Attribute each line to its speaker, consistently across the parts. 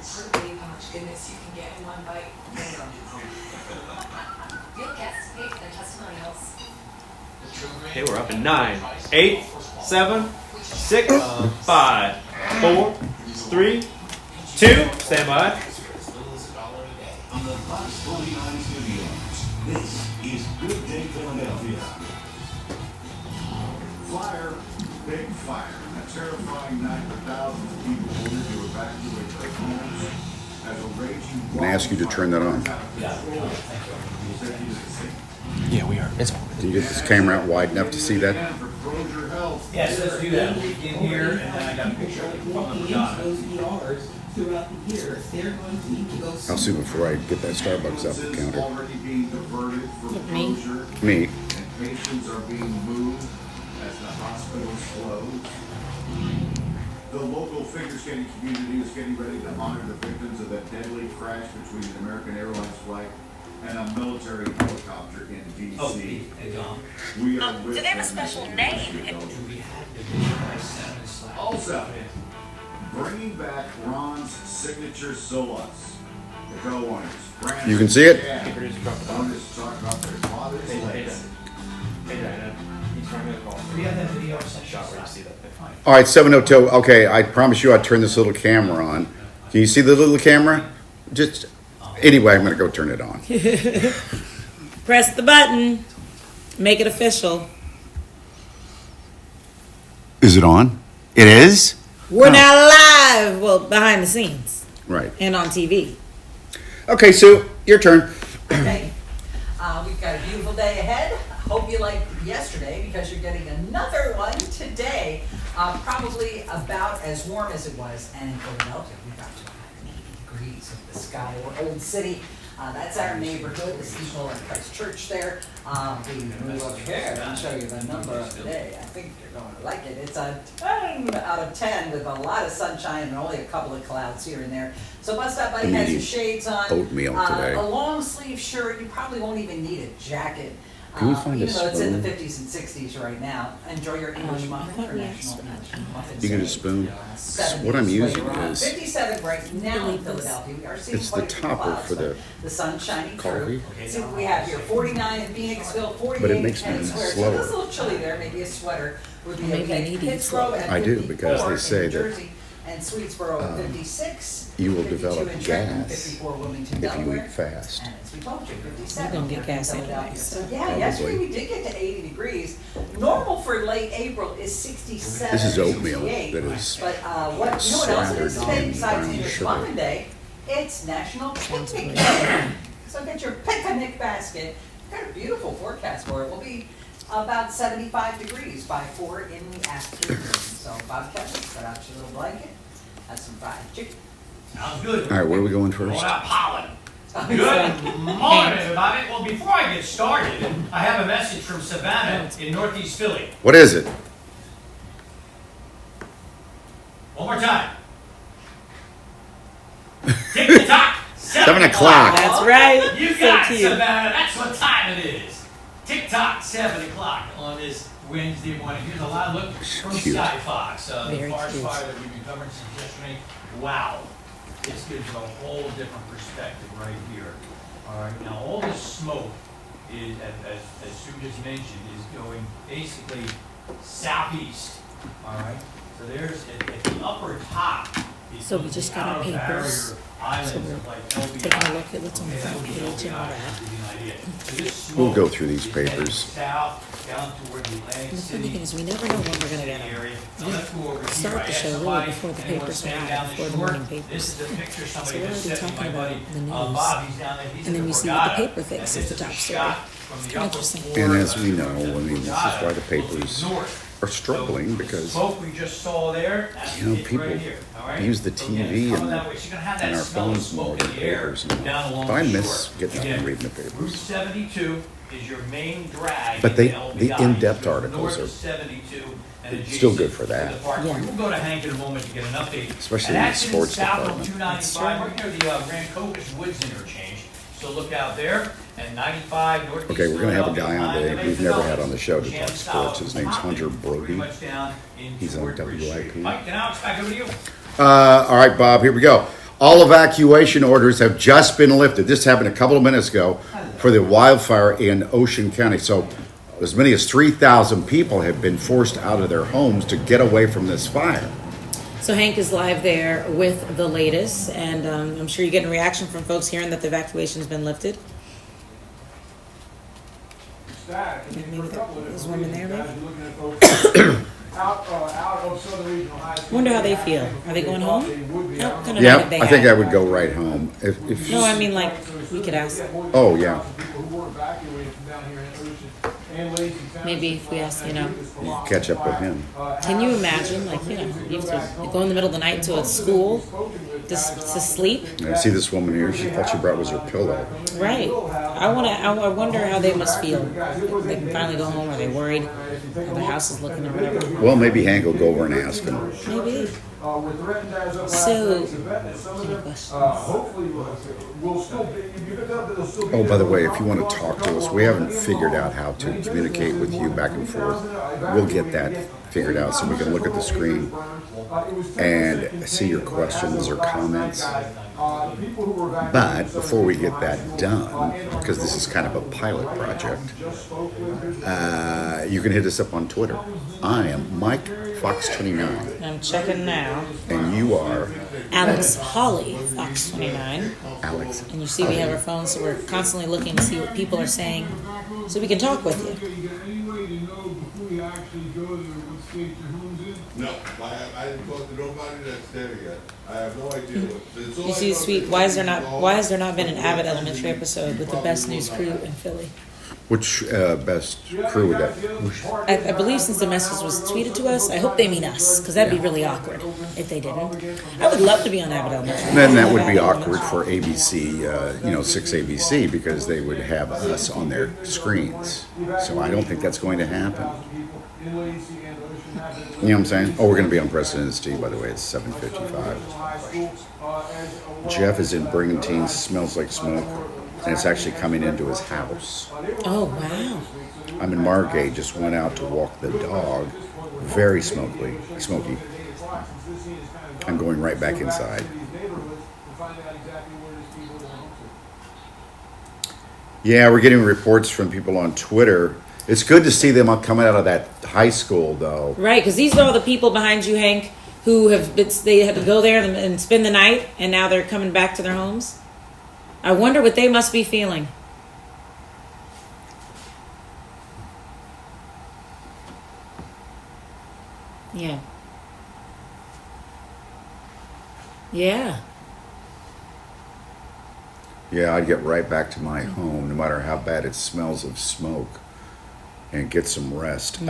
Speaker 1: hard to believe how much goodness you can get in one bite. Real guests pay for their testimonials.
Speaker 2: Okay, we're up in 9, 8, 7, 6, 5, 4, 3, 2. Stand by.
Speaker 3: On the Fox 49 Studios, this is Good Day Philadelphia. Fire, big fire. A terrifying night for thousands of people ordered to evacuate their homes as a raging.
Speaker 4: I'm gonna ask you to turn that on.
Speaker 2: Yeah, we are. It's
Speaker 4: Can you get this camera out wide enough to see that?
Speaker 2: Yes, let's do that. In here, and then I got a picture of the Madonna.
Speaker 5: Throughout the year, they're going to need to go.
Speaker 4: I'll see before I get that Starbucks up the counter.
Speaker 3: Already being diverted for
Speaker 1: Me?
Speaker 3: closure,
Speaker 4: Me.
Speaker 3: and patients are being moved as the hospitals close. The local figure skating community is getting ready to honor the victims of that deadly crash between an American Airlines flight and a military helicopter in D.C.
Speaker 2: Oh, hey, John.
Speaker 3: We are with
Speaker 1: Do they have a
Speaker 3: them
Speaker 1: special
Speaker 3: in
Speaker 1: name?
Speaker 3: Also, bringing back Ron's signature solos. The co-owners. Brandon,
Speaker 4: You can see it?
Speaker 3: Yeah. Owners talk about their father's legacy.
Speaker 2: Hey, Diana. He's trying to call. We have that video shot where you see that. Fine.
Speaker 4: All right, 702. Okay, I promise you I'd turn this little camera on. Can you see the little camera? Just anyway, I'm gonna go turn it on.
Speaker 6: Press the button. Make it official.
Speaker 4: Is it on? It is?
Speaker 6: We're now live. Well, behind the scenes
Speaker 4: Right.
Speaker 6: and on TV.
Speaker 4: Okay, Sue, your turn.
Speaker 5: Okay. We've got a beautiful day ahead. Hope you liked yesterday because you're getting another one today. Probably about as warm as it was. And in Philadelphia, we've got 180 degrees of the sky. We're Old City. That's our neighborhood, the Steeple and Christ Church there. We can move up here and show you the number of the day. I think you're going to like it. It's a 10 out of 10 with a lot of sunshine and only a couple of clouds here and there. So Bust Up Buddy has his shades on.
Speaker 4: Oatmeal today.
Speaker 5: A long sleeve shirt. You probably won't even need a jacket.
Speaker 4: Can we find a
Speaker 5: even though it's in the
Speaker 4: spoon?
Speaker 5: 50s and 60s right now. Enjoy your English muffin, international English muffin.
Speaker 4: You get a spoon? What I'm using is
Speaker 5: 57 right now in Philadelphia. We are seeing
Speaker 4: it's the
Speaker 5: quite a few
Speaker 4: topper
Speaker 5: clouds,
Speaker 4: for the
Speaker 5: the sun shining
Speaker 4: coffee.
Speaker 5: through. See what we have here: 49 in Phoenixville, 48
Speaker 4: But it
Speaker 5: in
Speaker 4: makes me
Speaker 5: Times Square. So
Speaker 4: slower.
Speaker 5: it's a little chilly there. Maybe a sweater would be
Speaker 6: Maybe
Speaker 5: okay.
Speaker 6: you need to eat
Speaker 5: Pittsburgh at
Speaker 4: I do,
Speaker 5: 54
Speaker 4: because they
Speaker 5: in
Speaker 4: say
Speaker 5: New
Speaker 4: that,
Speaker 5: Jersey, and Swedesboro at 56.
Speaker 4: you will
Speaker 5: 52
Speaker 4: develop
Speaker 5: in Trenton,
Speaker 4: gas
Speaker 5: 54 Wilmington,
Speaker 4: if you
Speaker 5: Delaware.
Speaker 4: eat fast.
Speaker 5: And as we told you, 57.
Speaker 6: You're gonna get
Speaker 5: here in
Speaker 6: gas anyway,
Speaker 5: Philadelphia.
Speaker 6: so
Speaker 5: Yeah,
Speaker 4: Probably.
Speaker 5: yesterday we did get to 80 degrees. Normal for late April is 67.
Speaker 4: This is oatmeal
Speaker 5: 68.
Speaker 4: that is
Speaker 5: But you know what else it is
Speaker 4: slathered
Speaker 5: today
Speaker 4: in
Speaker 5: besides
Speaker 4: brown
Speaker 5: English
Speaker 4: sugar.
Speaker 5: Muffin Day? It's National Picnic Day. So get your picnic basket. We've got a beautiful forecast for it. We'll be about 75 degrees by 4 in the afternoon. So Bob Kevin, set out your little blanket, have some fried chicken.
Speaker 2: Sounds good.
Speaker 4: All right, where are we going
Speaker 2: Roll
Speaker 4: first?
Speaker 2: out pollen. Good morning, everybody. Well, before I get started, I have a message from Savannah in Northeast Philly.
Speaker 4: What is it?
Speaker 2: One more time. Tick-tock,
Speaker 4: 7 o'clock.
Speaker 6: That's right.
Speaker 2: You
Speaker 6: So
Speaker 2: got it,
Speaker 6: cute.
Speaker 2: Savannah. That's what time it is. Tick-tock, 7 o'clock on this Wednesday morning. Here's a live look from
Speaker 4: Cute.
Speaker 2: Sky Fox. The
Speaker 6: Very
Speaker 2: forest
Speaker 6: cute.
Speaker 2: fire that we've been covering since yesterday. Wow. This gives you a whole different perspective right here. All right. Now, all this smoke is, as Sue just mentioned, is going basically southeast. All right. So there's at the upper top. is
Speaker 6: So we
Speaker 2: those
Speaker 6: just got our
Speaker 2: outer
Speaker 6: papers.
Speaker 2: barrier islands
Speaker 6: So we're
Speaker 2: of like LBI.
Speaker 6: taking a look at what's on the
Speaker 2: Okay,
Speaker 6: front
Speaker 2: that
Speaker 6: page
Speaker 2: was
Speaker 6: and all
Speaker 2: LBI,
Speaker 6: that.
Speaker 2: to give you an idea. So this
Speaker 4: We'll
Speaker 2: smoke
Speaker 4: go through these
Speaker 2: is heading
Speaker 4: papers.
Speaker 2: South down toward the Atlantic
Speaker 6: And the funny
Speaker 2: City.
Speaker 6: thing is, we never know when we're gonna get them.
Speaker 2: area.
Speaker 6: We
Speaker 2: Now, let's go over here.
Speaker 6: start
Speaker 2: I
Speaker 6: the
Speaker 2: asked
Speaker 6: show really
Speaker 2: somebody,
Speaker 6: before the
Speaker 2: anyone
Speaker 6: papers
Speaker 2: standing
Speaker 6: arrive,
Speaker 2: down
Speaker 6: before the
Speaker 2: shore?
Speaker 6: morning papers.
Speaker 2: This is the picture somebody
Speaker 6: we're
Speaker 2: just
Speaker 6: already
Speaker 2: sent me,
Speaker 6: talking
Speaker 2: my buddy.
Speaker 6: about the news.
Speaker 2: Bob, he's down there. He's
Speaker 6: And
Speaker 2: in
Speaker 6: then
Speaker 2: the
Speaker 6: you see what the
Speaker 2: Borgata.
Speaker 6: paper thinks
Speaker 2: And
Speaker 6: is the
Speaker 2: this
Speaker 6: top
Speaker 2: a
Speaker 6: story.
Speaker 2: shot from the
Speaker 6: kinda
Speaker 2: upper
Speaker 6: interesting.
Speaker 2: floor
Speaker 4: And as
Speaker 2: of
Speaker 4: we
Speaker 2: the
Speaker 4: know, I mean, this is
Speaker 2: Borgata,
Speaker 4: why the
Speaker 2: looking
Speaker 4: papers
Speaker 2: north.
Speaker 4: are struggling,
Speaker 2: So,
Speaker 4: because
Speaker 2: smoke we just saw there, that's
Speaker 4: you know,
Speaker 2: it
Speaker 4: people
Speaker 2: right here, all right?
Speaker 4: use the
Speaker 2: So
Speaker 4: TV
Speaker 2: again, coming
Speaker 4: and-
Speaker 2: that way, so you're gonna have that
Speaker 4: and our
Speaker 2: smell of
Speaker 4: phones more
Speaker 2: smoke
Speaker 4: than
Speaker 2: in the air
Speaker 4: papers
Speaker 2: down
Speaker 4: now.
Speaker 2: along
Speaker 4: But I
Speaker 2: the
Speaker 4: miss
Speaker 2: shore.
Speaker 4: getting up
Speaker 2: Again,
Speaker 4: and reading the
Speaker 2: Route
Speaker 4: papers.
Speaker 2: 72 is your main drag.
Speaker 4: But they-
Speaker 2: into
Speaker 4: the
Speaker 2: LBI.
Speaker 4: in-depth
Speaker 2: It's
Speaker 4: articles
Speaker 2: north
Speaker 4: are
Speaker 2: of 72 and
Speaker 4: still good
Speaker 2: adjacent
Speaker 4: for
Speaker 2: to
Speaker 4: that.
Speaker 2: the park.
Speaker 6: Yeah.
Speaker 2: We'll go to Hank in a moment to get an update.
Speaker 4: Especially
Speaker 2: And
Speaker 4: in the
Speaker 2: that's
Speaker 4: sports
Speaker 2: south of
Speaker 4: department.
Speaker 2: 295, right near the Rancocas Woods interchange. So look out there. And 95 northeast.
Speaker 4: Okay, we're gonna have a
Speaker 2: Philadelphia,
Speaker 4: guy on today
Speaker 2: behind
Speaker 4: we've
Speaker 2: the
Speaker 4: never
Speaker 2: Mason
Speaker 4: had on the show to talk
Speaker 2: Building,
Speaker 4: sports. His name's Hunter Brody.
Speaker 2: Pretty much down in
Speaker 4: He's on
Speaker 2: toward Bridge
Speaker 4: WIP.
Speaker 2: Street. Mike, now it's back over to you.
Speaker 4: All right, Bob, here we go. All evacuation orders have just been lifted. This happened a couple of minutes ago for the wildfire in Ocean County. So as many as 3,000 people have been forced out of their homes to get away from this fire.
Speaker 6: So Hank is live there with the latest, and I'm sure you're getting a reaction from folks hearing that the evacuation's been lifted. Maybe there's women there, maybe? Wonder how they feel. Are they going home? No, kind of
Speaker 4: Yeah,
Speaker 6: like they
Speaker 4: I think
Speaker 6: have.
Speaker 4: I would go right home. If
Speaker 6: No, I mean, like, we could ask.
Speaker 4: Oh, yeah.
Speaker 6: Maybe if we ask,
Speaker 4: Catch up with him.
Speaker 6: can you imagine, like, you have to you go in the middle of the night to a school just to sleep?
Speaker 4: I see this woman here. She thought she brought was her pillow.
Speaker 6: Right. I wonder how they must feel. They can finally go home. Are they worried how their house is looking or whatever?
Speaker 4: Well, maybe Hank will go over and ask him.
Speaker 6: Maybe. So, any questions?
Speaker 4: Oh, by the way, if you want to talk to us, we haven't figured out how to communicate with you back and forth. We'll get that figured out so we can look at the screen and see your questions or comments. But before we get that done, because this is kind of a pilot project, you can hit us up on Twitter. I am Mike Fox29,
Speaker 6: I'm checking now.
Speaker 4: and you are
Speaker 6: Alex Holly, Fox 29.
Speaker 4: Alex.
Speaker 6: And you see we have our phones, so we're constantly looking to see what people are saying so we can talk with you.
Speaker 7: No, I didn't talk to nobody that's there yet. I have no idea what.
Speaker 6: You see, sweet, why has there not been an Abbott Elementary episode with the best news crew in Philly?
Speaker 4: Which best crew would that?
Speaker 6: I believe since the message was tweeted to us, I hope they mean us, because that'd be really awkward if they didn't. I would love to be on Abbott Elementary.
Speaker 4: Then that would be awkward for ABC, 6 ABC, because they would have us on their screens. So I don't think that's going to happen. You know what I'm saying? Oh, we're going to be on President's Day, by the way. It's 7:55. Jeff is in Brigantine, smells like smoke, and it's actually coming into his house.
Speaker 6: Oh, wow.
Speaker 4: I'm in Margate, just went out to walk the dog. Very smoky. I'm going right back inside. Yeah, we're getting reports from people on Twitter. It's good to see them coming out of that high school, though.
Speaker 6: Right, because these are all the people behind you, Hank, who they had to go there and spend the night, and now they're coming back to their homes. I wonder what they must be feeling. Yeah. Yeah.
Speaker 4: Yeah, I'd get right back to my home, no matter how bad it smells of smoke, and get some rest. So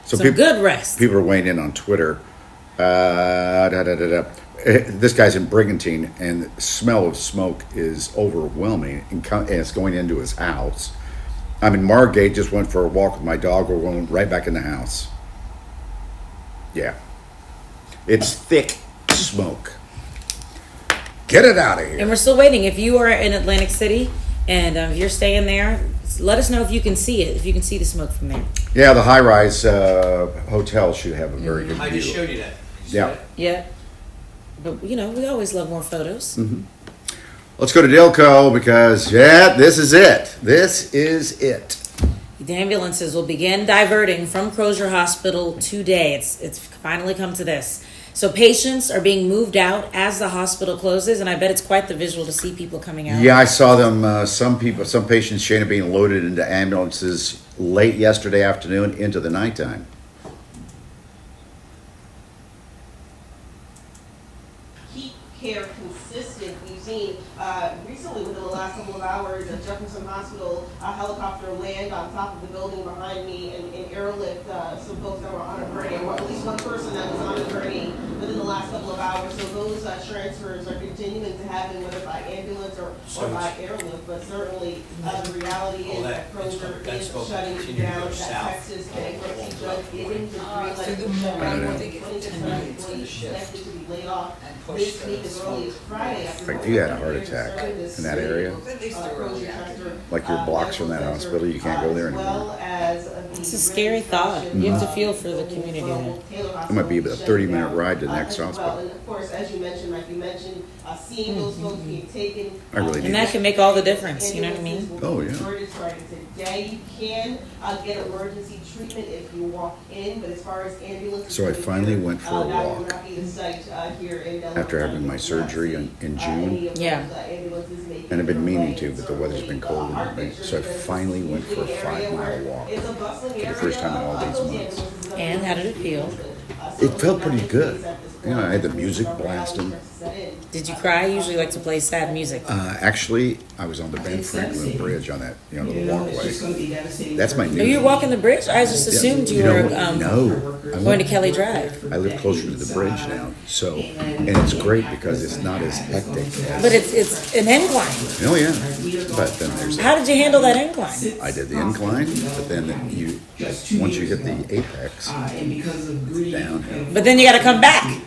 Speaker 6: Some
Speaker 4: people,
Speaker 6: good rest.
Speaker 4: people are weighing in on Twitter. This guy's in Brigantine, and the smell of smoke is overwhelming, and it's going into his house. I'm in Margate, just went for a walk with my dog. We're going right back in the house. Yeah. It's thick smoke. Get it out of
Speaker 6: And
Speaker 4: here.
Speaker 6: we're still waiting. If you are in Atlantic City and if you're staying there, let us know if you can see it, if you can see the smoke from there.
Speaker 4: Yeah, the high-rise hotel should have a very good view.
Speaker 8: I just showed you that. You see
Speaker 4: Yeah.
Speaker 8: that?
Speaker 6: Yeah. But, we always love more photos.
Speaker 4: Let's go to Dilco because, this is it. This is it.
Speaker 6: The ambulances will begin diverting from Crozier Hospital today. It's finally come to this. So patients are being moved out as the hospital closes, and I bet it's quite the visual to see people coming out.
Speaker 4: Yeah, I saw them, some patients, Shana, being loaded into ambulances late yesterday afternoon into the nighttime.
Speaker 9: Keep care consistent. We've seen recently within the last couple of hours at Jefferson Hospital, a helicopter land on top of the building behind me and airlift some folks that were on a gurney, or at least one person that was on a gurney within the last couple of hours. So those transfers are continuing to happen, whether by ambulance or by airlift, but certainly the reality is that Kroger is shutting down, that Texas bankruptcy judge giving the green light to 2,600 employees expected to be laid off this week as early as Friday.
Speaker 4: Like, you had a heart attack in that area? Like you're blocks from that hospital, you can't go there anymore.
Speaker 6: It's a scary thought. You have to feel for the community there.
Speaker 4: might be about a 30-minute ride to the next
Speaker 9: as well.
Speaker 4: hospital.
Speaker 9: And of course, as you mentioned, like you mentioned, seeing those folks being taken.
Speaker 4: I really need
Speaker 6: And that can make all the difference, you know what I mean?
Speaker 4: Oh, yeah.
Speaker 9: Starting today, you can get emergency treatment if you walk in, but as far as ambulances.
Speaker 4: So I finally went for a
Speaker 9: that will
Speaker 4: walk
Speaker 9: not be the site here in Delaware
Speaker 4: after having
Speaker 9: County.
Speaker 4: my surgery in June.
Speaker 6: Yeah.
Speaker 4: And I've been meaning to, but the weather's been cold and everything. So I finally went for a 5-mile walk for the first time in all these months.
Speaker 6: And how did it feel?
Speaker 4: It felt pretty good. You know, I had the music blasting.
Speaker 6: Did you cry? I usually like to play sad music.
Speaker 4: Actually, I was on the Ben Franklin Bridge on that, little walkway. That's my new.
Speaker 6: Oh, you're walking the bridge? I just assumed you were
Speaker 4: no,
Speaker 6: going to Kelly Drive.
Speaker 4: I live closer to the bridge now, so and it's great because it's not as hectic.
Speaker 6: But it's an incline.
Speaker 4: Oh yeah, but then there's.
Speaker 6: How did you handle that incline?
Speaker 4: I did the incline, but then once you hit the apex, downhill
Speaker 6: But then you got to come back.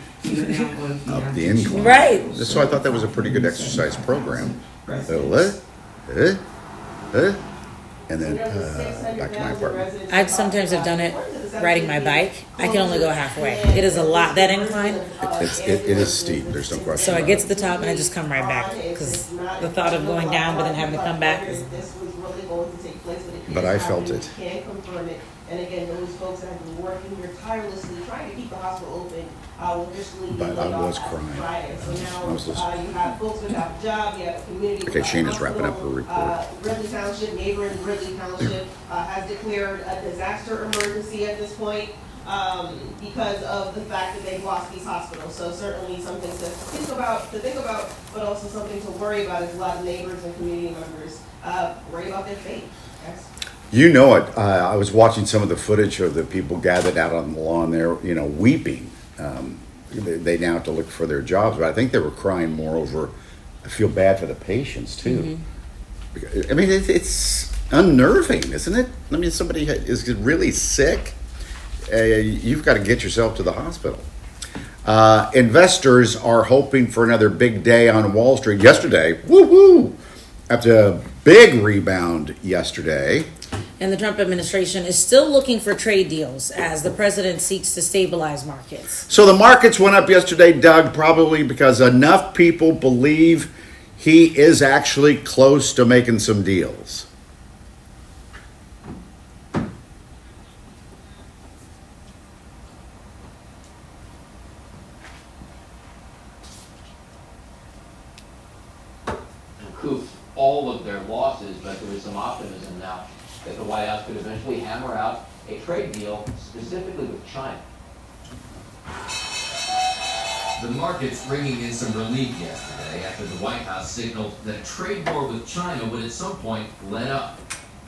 Speaker 4: up the incline.
Speaker 6: Right.
Speaker 4: So I thought that was a pretty good exercise program. And then back to my apartment.
Speaker 6: I sometimes have done it riding my bike. I can only go halfway. It is a lot, that incline.
Speaker 4: It is steep. There's no question.
Speaker 6: So I get to the top and I just come right back. Because the thought of going down but then having to come back is...
Speaker 4: But I felt it.
Speaker 9: And again, those folks that have been working here tirelessly trying to keep the hospital open will officially be
Speaker 4: But
Speaker 9: laid
Speaker 4: I
Speaker 9: off
Speaker 4: was
Speaker 9: after
Speaker 4: crying.
Speaker 9: Friday. So now
Speaker 4: I was listening.
Speaker 9: you have folks without a job, you have a community.
Speaker 4: Okay,
Speaker 9: without
Speaker 4: Shane is wrapping up
Speaker 9: hospital.
Speaker 4: her report.
Speaker 9: Ridley Township, neighboring Ridley Township, has declared a disaster emergency at this point because of the fact that they've lost these hospitals. So certainly something to think about, but also something to worry about as a lot of neighbors and community members worry about their fate. Yes.
Speaker 4: You know it. I was watching some of the footage of the people gathered out on the lawn there, weeping. They now have to look for their jobs, but I think they were crying more over. I feel bad for the patients too. I mean, it's unnerving, isn't it? I mean, somebody is really sick. You've got to get yourself to the hospital. Investors are hoping for another big day on Wall Street. Yesterday, woo-hoo! After a big rebound yesterday.
Speaker 6: And the Trump administration is still looking for trade deals as the president seeks to stabilize markets.
Speaker 4: So the markets went up yesterday, Doug, probably because enough people believe he is actually close to making some deals.
Speaker 8: Recoup all of their losses, but there is some optimism now that the White House could eventually hammer out a trade deal specifically with China.
Speaker 10: The market's bringing in some relief yesterday after the White House signaled that a trade war with China would at some point let up.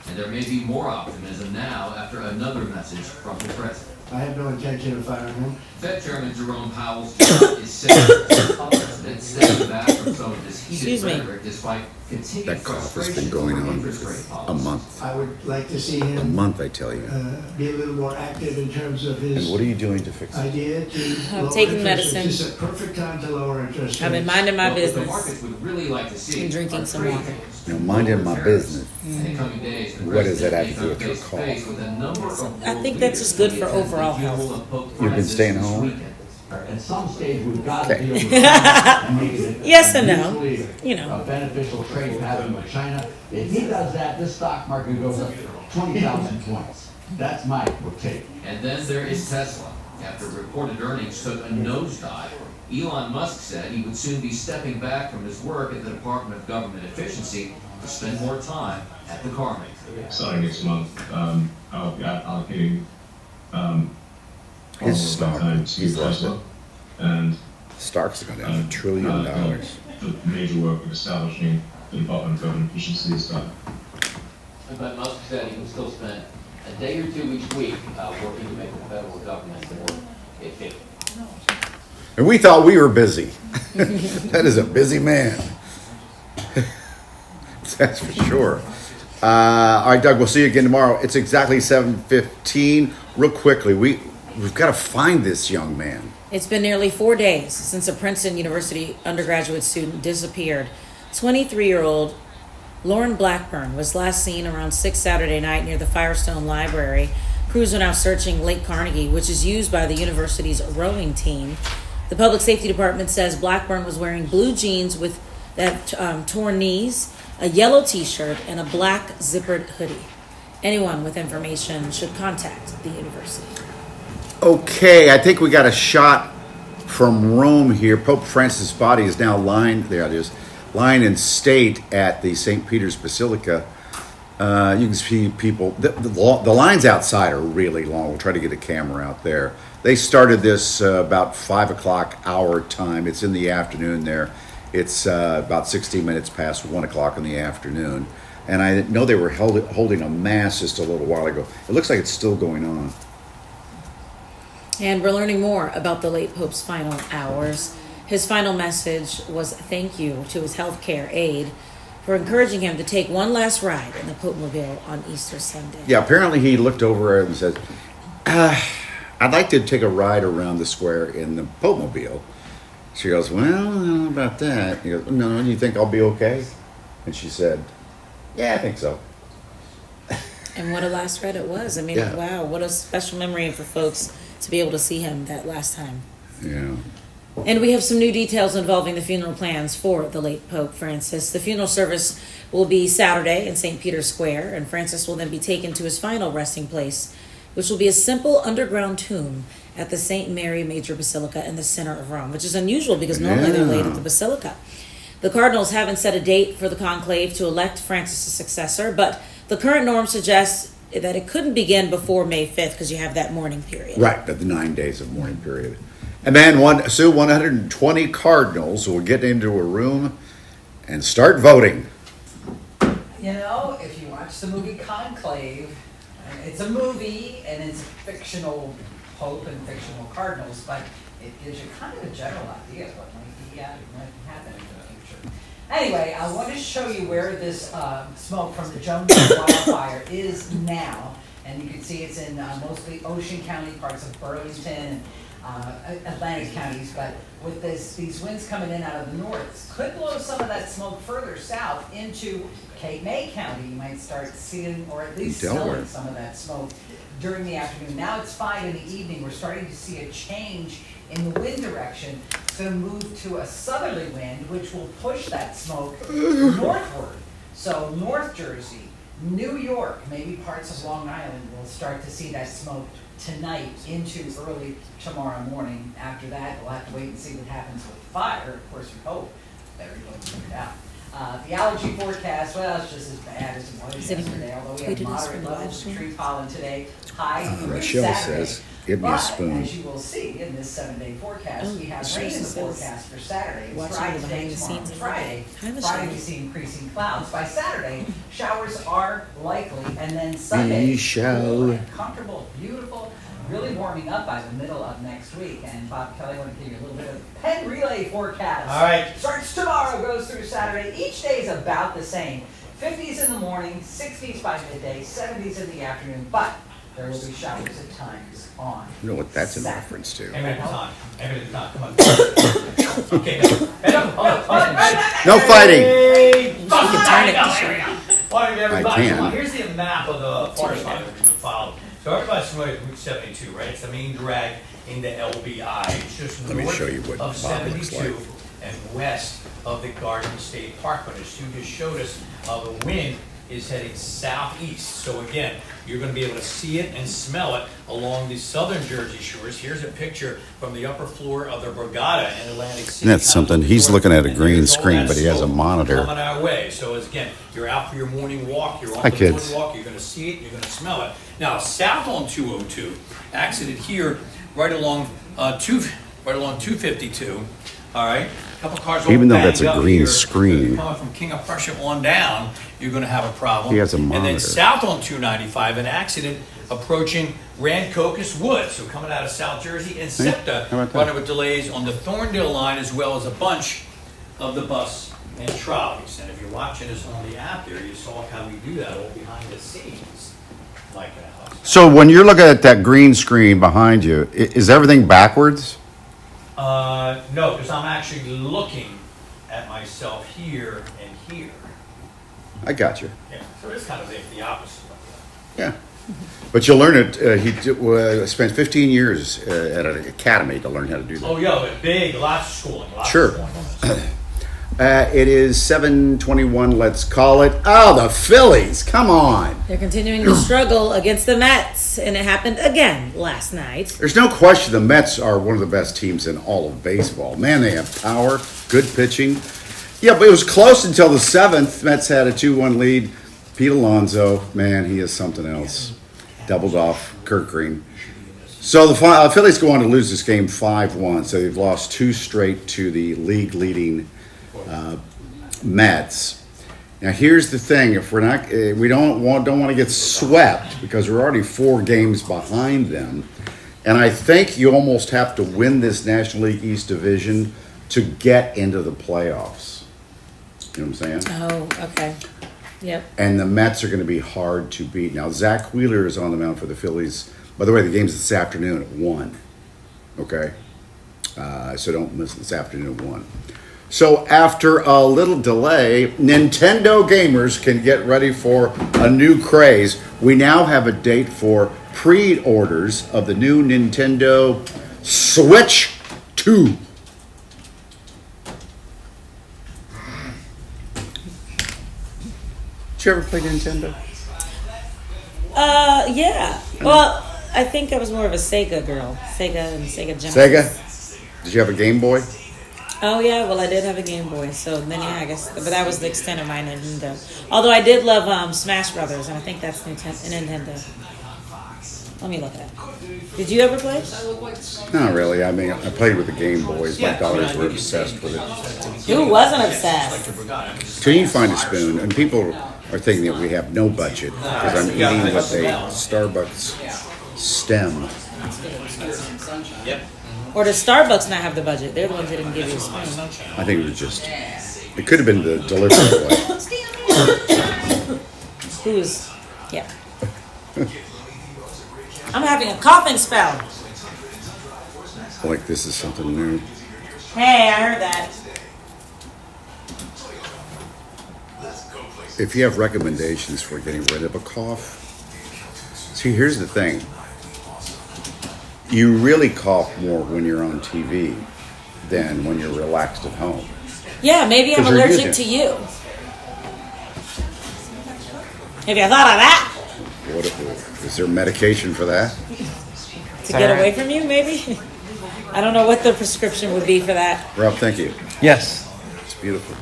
Speaker 10: And there may be more optimism now after another message from the president.
Speaker 11: I have no intention of firing him.
Speaker 10: Fed Chairman Jerome Powell's job is saying the president stepping back from some of this heated rhetoric despite continued
Speaker 4: That cough has been
Speaker 10: frustration
Speaker 4: going
Speaker 10: over
Speaker 4: on
Speaker 10: interest rate
Speaker 4: for a
Speaker 10: policy.
Speaker 4: month.
Speaker 11: I would like to see
Speaker 4: A
Speaker 11: him
Speaker 4: month, I tell you.
Speaker 11: be a little more active in terms of his
Speaker 4: And what are you doing to fix it?
Speaker 11: idea to
Speaker 6: I'm
Speaker 11: lower
Speaker 6: taking
Speaker 11: interest rates.
Speaker 6: medicine.
Speaker 11: This is a perfect time to lower interest rates.
Speaker 6: I've been minding my
Speaker 10: Well, what the
Speaker 6: business.
Speaker 10: markets would really like to see
Speaker 6: And drinking
Speaker 10: are
Speaker 6: some
Speaker 10: trade
Speaker 6: water.
Speaker 10: deals.
Speaker 4: Minding my business.
Speaker 10: In the coming days, the
Speaker 4: What does that have to
Speaker 10: president
Speaker 4: do with your
Speaker 10: may come face to face with a number of
Speaker 6: I
Speaker 10: world
Speaker 6: think that's just
Speaker 10: leaders
Speaker 6: good for
Speaker 10: who attend
Speaker 6: overall
Speaker 10: the funeral
Speaker 6: health.
Speaker 10: of Pope
Speaker 4: You've been
Speaker 10: Francis
Speaker 4: staying
Speaker 10: this
Speaker 4: home?
Speaker 10: weekend.
Speaker 12: At some stage, we've got to
Speaker 6: Okay.
Speaker 12: deal with China and make it
Speaker 6: Yes and no.
Speaker 12: mutually,
Speaker 6: You know.
Speaker 12: a beneficial trade pattern with China. If he does that, this stock market goes up 20,000 points. That's my take.
Speaker 10: And then there is Tesla. After reported earnings took a nosedive, Elon Musk said he would soon be stepping back from his work at the Department of Government Efficiency to spend more time at the car maker.
Speaker 13: Starting next month, I'll be allocating
Speaker 4: His stock, he's lost it.
Speaker 13: And
Speaker 4: Stock's gone down $1 trillion.
Speaker 13: the major work of establishing the Department of Government Efficiency is done.
Speaker 8: But Musk said he would still spend a day or two each week working to make the federal government more efficient.
Speaker 4: And we thought we were busy. That is a busy man. That's for sure. All right, Doug, we'll see you again tomorrow. It's exactly 7:15. Real quickly, we've got to find this young man.
Speaker 6: It's been nearly 4 days since a Princeton University undergraduate student disappeared. 23-year-old Lauren Blackburn was last seen around 6 Saturday night near the Firestone Library. Crews are now searching Lake Carnegie, which is used by the university's rowing team. The public safety department says Blackburn was wearing blue jeans with that torn knees, a yellow t-shirt, and a black zippered hoodie. Anyone with information should contact the university.
Speaker 4: Okay, I think we got a shot from Rome here. Pope Francis' body is now lying, there it is, lying in state at the St. Peter's Basilica. You can see people, the lines outside are really long. We'll try to get a camera out there. They started this about 5 o'clock our time. It's in the afternoon there. It's about 16 minutes past 1 o'clock in the afternoon. And I know they were holding a mass just a little while ago. It looks like it's still going on.
Speaker 6: And we're learning more about the late Pope's final hours. His final message was thank you to his healthcare aide for encouraging him to take one last ride in the Pope-mobile on Easter Sunday.
Speaker 4: Yeah, apparently he looked over and said, I'd like to take a ride around the square in the Pope-mobile. She goes, well, I don't know about that. He goes, no, do you think I'll be okay? And she said, yeah, I think so.
Speaker 6: And what a last ride it was. I mean,
Speaker 4: Yeah.
Speaker 6: wow, what a special memory for folks to be able to see him that last time.
Speaker 4: Yeah.
Speaker 6: And we have some new details involving the funeral plans for the late Pope Francis. The funeral service will be Saturday in St. Peter's Square, and Francis will then be taken to his final resting place, which will be a simple underground tomb at the St. Mary Major Basilica in the center of Rome, which is unusual because normally they're laid at the Basilica. The cardinals haven't set a date for the conclave to elect Francis' successor, but the current norm suggests that it couldn't begin before May 5th because you have that mourning period.
Speaker 4: Right, the 9 days of mourning period. And then 120 cardinals will get into a room and start voting.
Speaker 5: You know, if you watch the movie Conclave, it's a movie and it's a fictional pope and fictional cardinals, but it gives you kind of a general idea of what might happen in the future. Anyway, I want to show you where this smoke from the Jonestown wildfire is now. And you can see it's in mostly Ocean County, parts of Burlington, and Atlantic counties. But with these winds coming in out of the north, could blow some of that smoke further south into Cape May County. You might start seeing, or at least smelling some of that smoke during the afternoon. Now it's 5 in the evening. We're starting to see a change in the wind direction. It's going to move to a southerly wind, which will push that smoke northward. So North Jersey, New York, maybe parts of Long Island will start to see that smoke tonight into early tomorrow morning. After that, we'll have to wait and see what happens with the fire. Of course, we hope that everybody's figured out. The allergy forecast, well, it's just as bad as it was yesterday, although we have moderate levels of tree pollen today. High
Speaker 4: Rochelle says, give me a spoon.
Speaker 5: As you will see in this 7-day forecast, we have rain in the forecast for Saturday. It's dry today, tomorrow, and Friday. Friday we see increasing clouds. By Saturday, showers are likely, and then Sunday, cool and comfortable, beautiful, really warming up by the middle of next week. And Bob Kelly, I want to give you a little bit of pen relay forecast.
Speaker 2: All right.
Speaker 5: Starts tomorrow, goes through Saturday. Each day is about the same. 50s in the morning, 60s by midday, 70s in the afternoon, but there will be showers at times on.
Speaker 4: You know what that's in reference to.
Speaker 2: Amen at a time. Amen at a time. Come on. Okay,
Speaker 4: No fighting.
Speaker 2: Morning, everybody.
Speaker 4: I can.
Speaker 2: Come on, here's the map of the forest fire that we've been following. So everybody's familiar with Route 72, right? It's the main drag into LBI. It's just
Speaker 4: Let me
Speaker 2: north
Speaker 4: show you what
Speaker 2: of
Speaker 4: Bob looks
Speaker 2: 72
Speaker 4: like.
Speaker 2: and west of the Garden State Park. But as Sue just showed us, the wind is heading southeast. So again, you're going to be able to see it and smell it along the southern Jersey shores. Here's a picture from the upper floor of the Borgata in Atlantic City.
Speaker 4: That's something. He's looking at a green screen, but he has a monitor.
Speaker 2: Coming our way. So as again, you're out for your morning walk. You're on
Speaker 4: Hi,
Speaker 2: the
Speaker 4: kids.
Speaker 2: morning walk. You're going to see it. You're going to smell it. Now south on 202, accident here, right along 252. All right. Couple cars
Speaker 4: Even though
Speaker 2: banged
Speaker 4: that's a
Speaker 2: up
Speaker 4: green
Speaker 2: here.
Speaker 4: screen.
Speaker 2: Coming from King of Prussia on down, you're going to have a problem.
Speaker 4: He has a
Speaker 2: And then
Speaker 4: monitor.
Speaker 2: south on 295, an accident approaching Rancocas Woods. So coming out of South Jersey and SEPTA
Speaker 4: how about that?
Speaker 2: running with delays on the Thorndale line, as well as a bunch of the bus and trolleys. And if you're watching us on the app there, you saw how we do that all behind the scenes, like that.
Speaker 4: So when you're looking at that green screen behind you, is everything backwards?
Speaker 2: No, because I'm actually looking at myself here and here.
Speaker 4: I got you.
Speaker 2: Yeah, so it's kind of the opposite of
Speaker 4: Yeah. But you'll learn it. He spent 15 years at an academy to learn how to do that.
Speaker 2: Oh, yeah, but big, lots of schooling. Lots
Speaker 4: Sure.
Speaker 2: Of schooling.
Speaker 4: It is 7:21. Let's call it. Oh, the Phillies! Come on.
Speaker 6: They're continuing to struggle against the Mets, and it happened again last night.
Speaker 4: There's no question the Mets are one of the best teams in all of baseball. Man, they have power, good pitching. Yeah, but it was close until the seventh. Mets had a 2-1 lead. Pete Alonso, man, he is something else. Doubled off Kurt Green. So the Phillies go on to lose this game 5-1. So they've lost 2 straight to the league-leading Mets. Now here's the thing: if we don't want to get swept because we're already 4 games behind them, and I think you almost have to win this National League East division to get into the playoffs. You know what I'm saying?
Speaker 6: Oh, okay. Yep.
Speaker 4: And the Mets are going to be hard to beat. Now, Zach Wheeler is on the mound for the Phillies. By the way, the game's this afternoon at 1. Okay? So don't miss this afternoon at 1. So after a little delay, Nintendo gamers can get ready for a new craze. We now have a date for pre-orders of the new Nintendo Switch 2. Did you ever play Nintendo?
Speaker 6: Yeah. Well, I think I was more of a Sega girl. Sega and Sega Genesis.
Speaker 4: Sega? Did you have a Game Boy?
Speaker 6: Oh, yeah. Well, I did have a Game Boy. So then, yeah, I guess. But that was the extent of my Nintendo. Although I did love Smash Brothers, and I think that's Nintendo. Let me look at it. Did you ever play?
Speaker 4: Not really. I mean, I played with the Game Boys. My daughters were obsessed with it.
Speaker 6: Who wasn't obsessed?
Speaker 4: Can you find a spoon? And people are thinking that we have no budget because I'm eating with a Starbucks stem.
Speaker 6: Or does Starbucks not have the budget? They're the ones that didn't give you a spoon.
Speaker 4: I think it was just, it could have been the delivery boy.
Speaker 6: Yeah. I'm having a coughing spell.
Speaker 4: Like this is something new.
Speaker 6: Hey, I heard that.
Speaker 4: If you have recommendations for getting rid of a cough, see, here's the thing. You really cough more when you're on TV than when you're relaxed at home.
Speaker 6: Yeah, maybe I'm allergic to you. Have you thought of that?
Speaker 4: Is there medication for that?
Speaker 6: To get away from you, maybe? I don't know what the prescription would be for that.
Speaker 4: Rob, thank you.
Speaker 14: Yes.
Speaker 4: It's beautiful.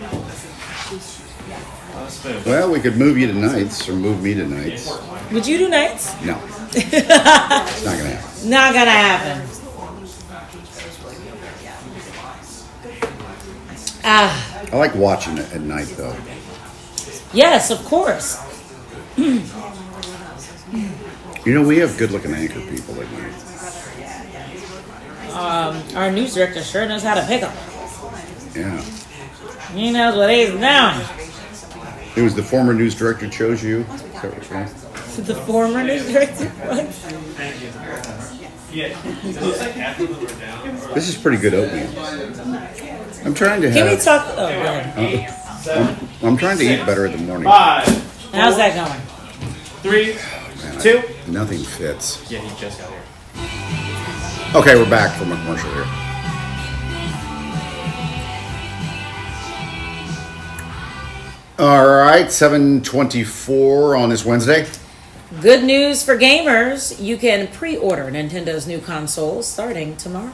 Speaker 4: Well, we could move you to nights or move me to nights.
Speaker 6: Would you do nights?
Speaker 4: No. It's not going to happen.
Speaker 6: Not gonna happen.
Speaker 4: I like watching it at night, though.
Speaker 6: Yes, of course.
Speaker 4: You know, we have good-looking anchor people at night.
Speaker 6: Our news director sure knows how to pick them.
Speaker 4: Yeah.
Speaker 6: He knows what he's doing.
Speaker 4: It was the former news director chose you?
Speaker 6: The former news director? What?
Speaker 4: This is pretty good oatmeal. I'm trying to have...
Speaker 6: Can we talk... Oh, go ahead.
Speaker 4: I'm trying to eat better in the morning.
Speaker 14: 5.
Speaker 6: How's that going?
Speaker 14: 3,
Speaker 4: Man,
Speaker 14: 2.
Speaker 4: Nothing fits.
Speaker 14: Yeah, he just got here.
Speaker 4: Okay, we're back from a commercial here. All right, 7:24 on this Wednesday.
Speaker 6: Good news for gamers. You can pre-order Nintendo's new consoles starting tomorrow.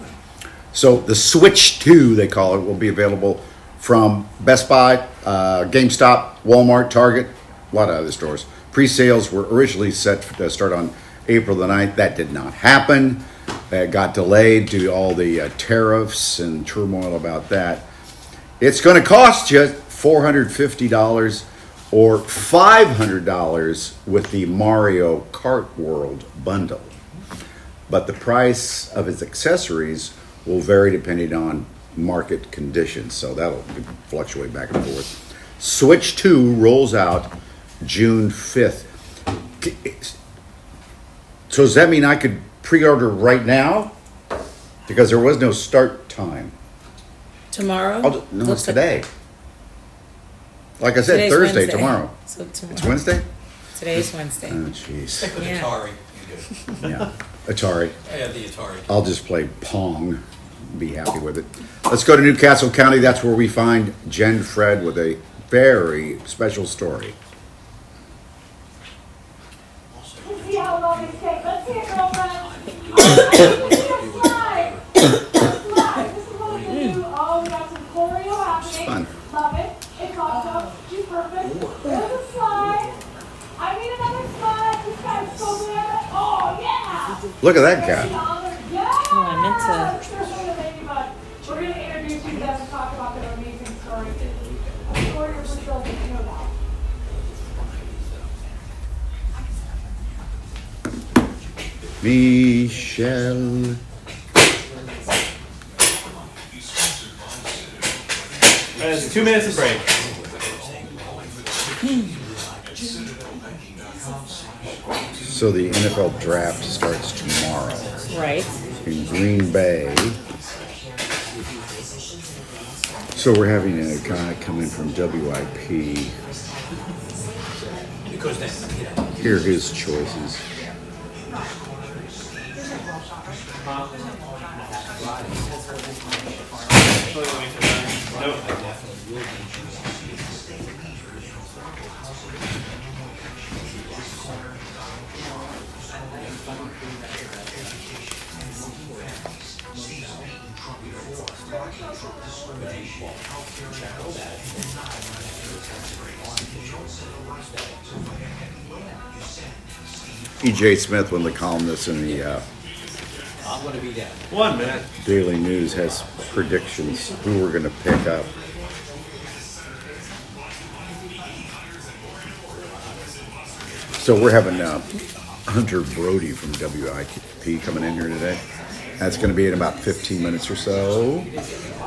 Speaker 4: So the Switch 2, they call it, will be available from Best Buy, GameStop, Walmart, Target, a lot of other stores. Pre-sales were originally set to start on April the 9th. That did not happen. It got delayed due to all the tariffs and turmoil about that. It's going to cost you $450 or $500 with the Mario Kart World bundle. But the price of its accessories will vary depending on market conditions, so that'll fluctuate back and forth. Switch 2 rolls out June 5th. So does that mean I could pre-order right now? Because there was no start time.
Speaker 6: Tomorrow?
Speaker 4: No, it's today. Like I said,
Speaker 6: Today's
Speaker 4: Thursday,
Speaker 6: Wednesday.
Speaker 4: tomorrow.
Speaker 6: So tomorrow.
Speaker 4: It's Wednesday?
Speaker 6: Today's Wednesday.
Speaker 4: Oh, jeez.
Speaker 2: Stick with
Speaker 6: Yeah.
Speaker 2: Atari, you do.
Speaker 4: Yeah. Atari.
Speaker 2: I have the Atari.
Speaker 4: I'll just play Pong. Be happy with it. Let's go to Newcastle County. That's where we find Jen Fred with a very special story.
Speaker 14: Let's see how long these take. Let's see it, girlfriend. Slide. Slide. This is what we're gonna do. Oh, we got some choreo happening.
Speaker 4: Fun.
Speaker 14: Love it. It's awesome. She's perfect. There's a slide. I need another slide. This guy's so good. Oh, yeah.
Speaker 4: Look at that guy.
Speaker 14: Yeah.
Speaker 6: Oh, I meant to.
Speaker 14: We're going to introduce you to them and talk about their amazing story. A story we're still getting to know about.
Speaker 4: Michelle.
Speaker 15: It's 2 minutes of break.
Speaker 4: So the NFL draft starts tomorrow.
Speaker 6: Right.
Speaker 4: In Green Bay. So we're having a guy come in from WIP.
Speaker 2: Because then, you know.
Speaker 4: Hear his choices. E.J. Smith, one of the columnists in the
Speaker 2: I'm gonna be down.
Speaker 15: 1 minute.
Speaker 4: Daily News, has predictions who we're going to pick up. So we're having Hunter Brody from WIP coming in here today. That's going to be in about 15 minutes or so.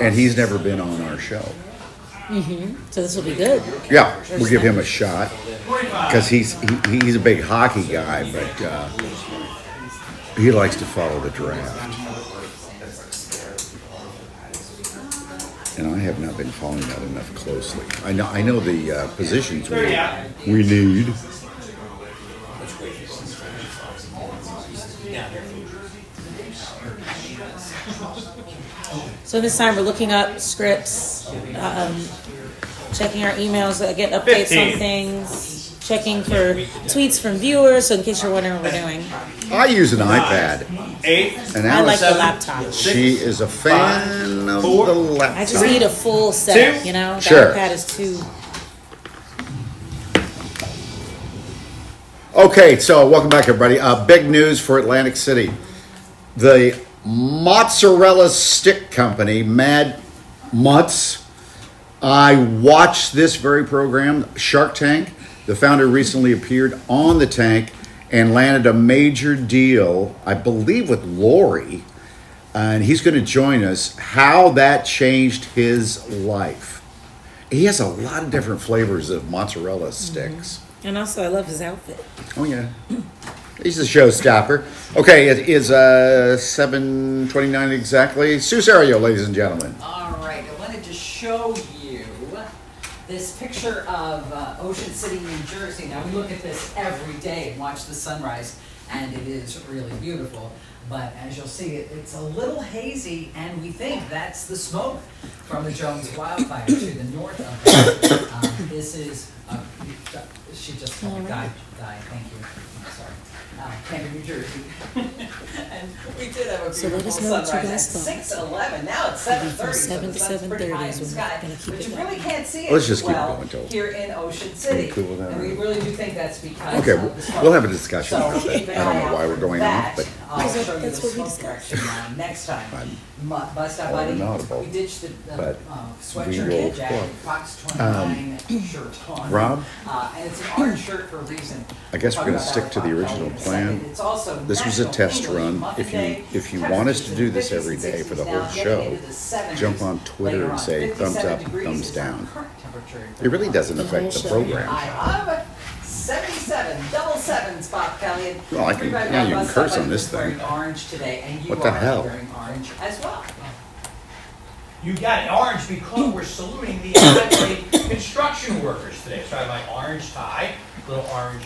Speaker 4: And he's never been on our show.
Speaker 6: So this will be good.
Speaker 4: Yeah, we'll give him a shot because he's a big hockey guy, but he likes to follow the draft. And I have not been following that enough closely. I know the positions we need.
Speaker 6: So this time we're looking up scripts, checking our emails, getting updates
Speaker 15: 15.
Speaker 6: on things, checking for tweets from viewers. So in case you're wondering what we're doing,
Speaker 4: I use an iPad.
Speaker 15: 8.
Speaker 4: And
Speaker 6: I like the
Speaker 4: Alice,
Speaker 6: laptop.
Speaker 4: she is a fan of
Speaker 15: four,
Speaker 4: the laptop.
Speaker 6: I just need a full setup,
Speaker 15: Two.
Speaker 6: you know? The
Speaker 4: Sure.
Speaker 6: iPad is too.
Speaker 4: Okay, so welcome back, everybody. Big news for Atlantic City. The mozzarella stick company, Mad Mutts. I watched this very program, Shark Tank. The founder recently appeared on the tank and landed a major deal, I believe, with Lori. And he's going to join us. How that changed his life. He has a lot of different flavors of mozzarella sticks.
Speaker 6: And also, I love his outfit.
Speaker 4: Oh, yeah. He's a showstopper. Okay, it is 7:29 exactly. Sue Serio, ladies and gentlemen.
Speaker 5: All right, I wanted to show you this picture of Ocean City, New Jersey. Now, we look at this every day and watch the sunrise, and it is really beautiful. But as you'll see, it's a little hazy, and we think that's the smoke from the Jones wildfire to the north of that. This is, she just told me, Guy, thank you. I'm sorry. Camden, New Jersey. And we did have a
Speaker 6: So let us
Speaker 5: beautiful
Speaker 6: know what you
Speaker 5: sunrise
Speaker 6: guys
Speaker 5: at
Speaker 6: thought.
Speaker 5: 6:11. Now it's 7:30.
Speaker 6: From 7
Speaker 5: so
Speaker 6: to
Speaker 5: the sun's pretty
Speaker 6: 7:30
Speaker 5: high
Speaker 6: is
Speaker 5: in the
Speaker 6: when we're
Speaker 5: sky,
Speaker 6: gonna keep
Speaker 5: but
Speaker 6: it
Speaker 5: you
Speaker 6: going.
Speaker 5: really can't see it
Speaker 4: Let's just keep
Speaker 5: well
Speaker 4: going till-
Speaker 5: here in Ocean City.
Speaker 4: cool with that,
Speaker 5: And we
Speaker 4: right?
Speaker 5: really do think that's because
Speaker 4: Okay,
Speaker 5: of the smoke.
Speaker 4: we'll have a discussion
Speaker 5: So
Speaker 4: about that.
Speaker 5: keep an
Speaker 4: I don't
Speaker 5: eye
Speaker 4: know
Speaker 5: out
Speaker 4: why we're
Speaker 5: for
Speaker 4: going
Speaker 5: that.
Speaker 4: off, but
Speaker 5: I'll show you the
Speaker 6: That's what we
Speaker 5: smoke
Speaker 6: discussed.
Speaker 5: direction next time. Bust out,
Speaker 4: I'm
Speaker 5: buddy.
Speaker 4: inaudible,
Speaker 5: We ditched the
Speaker 4: but
Speaker 5: sweatshirt
Speaker 4: we
Speaker 5: and
Speaker 4: will-
Speaker 5: jacket, Fox 29 shirt on.
Speaker 4: Rob?
Speaker 5: And it's an orange shirt for a reason.
Speaker 4: I guess we're
Speaker 5: Talk
Speaker 4: going to
Speaker 5: about
Speaker 4: stick
Speaker 5: that
Speaker 4: to the
Speaker 5: with
Speaker 4: original
Speaker 5: Bob Kelly in a
Speaker 4: plan.
Speaker 5: second. It's also
Speaker 4: This was a
Speaker 5: National
Speaker 4: test
Speaker 5: English
Speaker 4: run.
Speaker 5: Muffin Day.
Speaker 4: If you want us to do this every day for the whole show, jump on Twitter and say thumbs up, thumbs down. It really doesn't affect the program.
Speaker 5: I 77, double sevens, Bob Kelly.
Speaker 4: Well, I can- yeah, you can
Speaker 5: Bust
Speaker 4: curse
Speaker 5: Up
Speaker 4: on
Speaker 5: Buddy
Speaker 4: this
Speaker 5: was
Speaker 4: thing.
Speaker 5: wearing orange today, and you
Speaker 4: What the
Speaker 5: are
Speaker 4: hell?
Speaker 5: wearing orange as well.
Speaker 2: You got orange because we're saluting the LA construction workers today. So I have my orange tie, little orange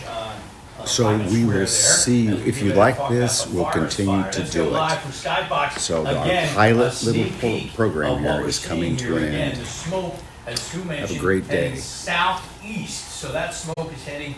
Speaker 4: So
Speaker 2: diamond
Speaker 4: we
Speaker 2: square
Speaker 4: will
Speaker 2: there.
Speaker 4: see
Speaker 2: And
Speaker 4: if
Speaker 2: we're
Speaker 4: you
Speaker 2: gonna
Speaker 4: like
Speaker 2: talk about
Speaker 4: this,
Speaker 2: the
Speaker 4: we'll
Speaker 2: forest
Speaker 4: continue
Speaker 2: fire.
Speaker 4: to
Speaker 2: Let's go
Speaker 4: do
Speaker 2: live
Speaker 4: it.
Speaker 2: from Skybox.
Speaker 4: So our
Speaker 2: Again,
Speaker 4: pilot
Speaker 2: a
Speaker 4: little
Speaker 2: sneak peek
Speaker 4: program
Speaker 2: of what
Speaker 4: here
Speaker 2: we're
Speaker 4: is coming
Speaker 2: seeing
Speaker 4: to
Speaker 2: here.
Speaker 4: an
Speaker 2: Again,
Speaker 4: end.
Speaker 2: the smoke, as Sue mentioned,
Speaker 4: great day.
Speaker 2: heading southeast. So that smoke is heading